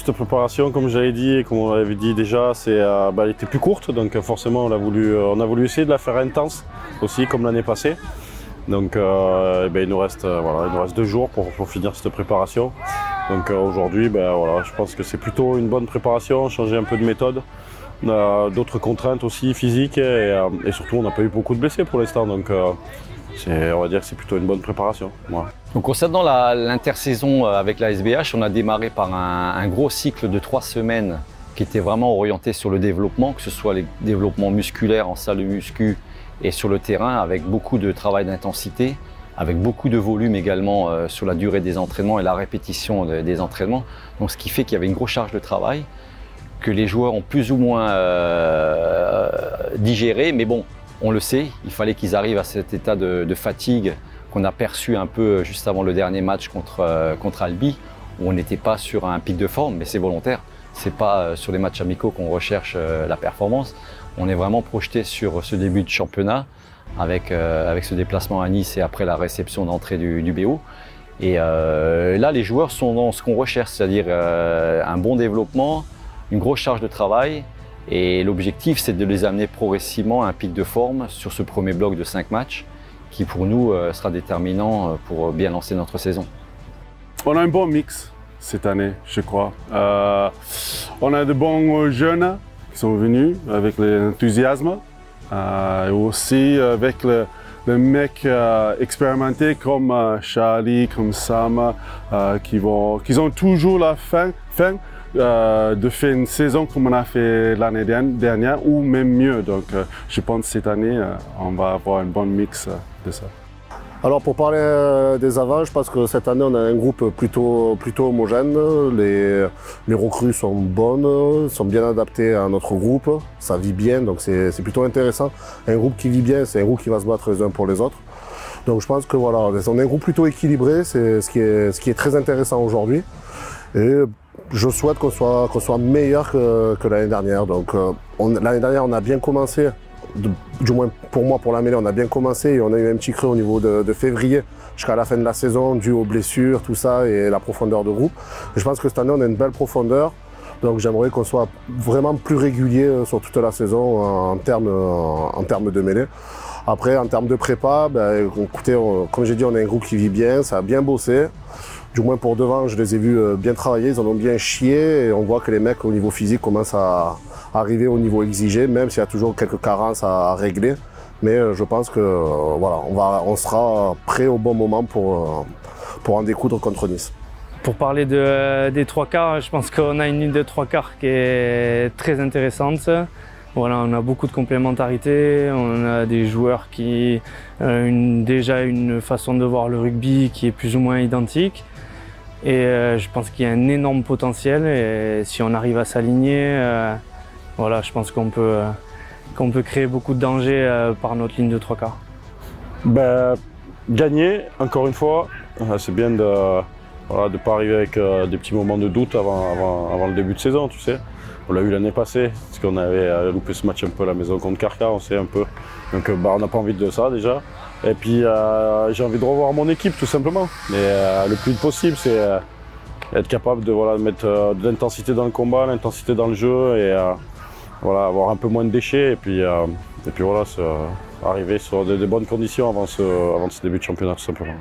cette préparation, comme j'avais dit et comme on l'avait dit déjà, elle était plus courte, donc forcément on a voulu essayer de la faire intense aussi, comme l'année passée. Donc il nous reste 2 jours pour finir cette préparation. Donc aujourd'hui, je pense que c'est plutôt une bonne préparation, changer un peu de méthode. On a d'autres contraintes aussi physiques et surtout on n'a pas eu beaucoup de blessés pour l'instant. Donc on va dire que c'est plutôt une bonne préparation. Voilà. Donc concernant l'intersaison avec la SBH, on a démarré par un gros cycle de 3 semaines qui était vraiment orienté sur le développement, que ce soit les développements musculaires en salle de muscu et sur le terrain, avec beaucoup de travail d'intensité, avec beaucoup de volume également sur la durée des entraînements et la répétition des entraînements. Donc ce qui fait qu'il y avait une grosse charge de travail que les joueurs ont plus ou moins digéré, mais bon, on le sait, il fallait qu'ils arrivent à cet état de fatigue qu'on a perçu un peu juste avant le dernier match contre Albi, où on n'était pas sur un pic de forme, mais c'est volontaire. C'est pas sur les matchs amicaux qu'on recherche la performance. On est vraiment projeté sur ce début de championnat avec ce déplacement à Nice et après la réception d'entrée du BO. Et là, les joueurs sont dans ce qu'on recherche, c'est-à-dire un bon développement, une grosse charge de travail. Et l'objectif, c'est de les amener progressivement à un pic de forme sur ce premier bloc de 5 matchs qui, pour nous, sera déterminant pour bien lancer notre saison. On a un bon mix cette année, je crois. On a de bons jeunes qui sont venus avec l'enthousiasme et aussi avec les mecs expérimentés comme Charlie, comme Sam, qui ont toujours la fin de faire une saison comme on a fait l'année dernière ou même mieux. Donc je pense que cette année, on va avoir un bon mix de ça. Alors pour parler des avants, je pense que cette année on a un groupe plutôt homogène. Les recrues sont bonnes, sont bien adaptées à notre groupe, ça vit bien, donc c'est plutôt intéressant. Un groupe qui vit bien, c'est un groupe qui va se battre les uns pour les autres. Donc je pense que voilà, on est un groupe plutôt équilibré, c'est ce qui est très intéressant aujourd'hui. Et je souhaite qu'on soit meilleur que l'année dernière. Donc l'année dernière on a bien commencé. Du moins pour moi, pour la mêlée, on a bien commencé et on a eu un petit creux au niveau de février jusqu'à la fin de la saison, dû aux blessures, tout ça et la profondeur de groupe. Et je pense que cette année, on a une belle profondeur. Donc j'aimerais qu'on soit vraiment plus régulier sur toute la saison en termes de mêlée. Après, en termes de prépa, écoutez, comme j'ai dit, on a un groupe qui vit bien, ça a bien bossé. Du moins pour devant, je les ai vus bien travailler, ils en ont bien chié et on voit que les mecs au niveau physique commencent à arriver au niveau exigé, même s'il y a toujours quelques carences à régler. Mais je pense que voilà, on sera prêt au bon moment pour en découdre contre Nice. Pour parler des 3 quarts, je pense qu'on a une ligne de 3 quarts qui est très intéressante. Voilà, on a beaucoup de complémentarité, on a des joueurs qui ont déjà une façon de voir le rugby qui est plus ou moins identique. Et je pense qu'il y a un énorme potentiel et si on arrive à s'aligner, voilà, je pense qu'on peut créer beaucoup de dangers par notre ligne de 3 quarts. Gagner, encore une fois, c'est bien de ne pas arriver avec des petits moments de doute avant le début de saison, tu sais. On l'a eu l'année passée, parce qu'on avait loupé ce match un peu à la maison contre Carca, on sait un peu. Donc on n'a pas envie de ça déjà. Et puis j'ai envie de revoir mon équipe tout simplement. Mais le plus vite possible, c'est être capable de mettre de l'intensité dans le combat, l'intensité dans le jeu et avoir un peu moins de déchets. Et puis voilà, arriver sur de bonnes conditions avant ce début de championnat tout simplement.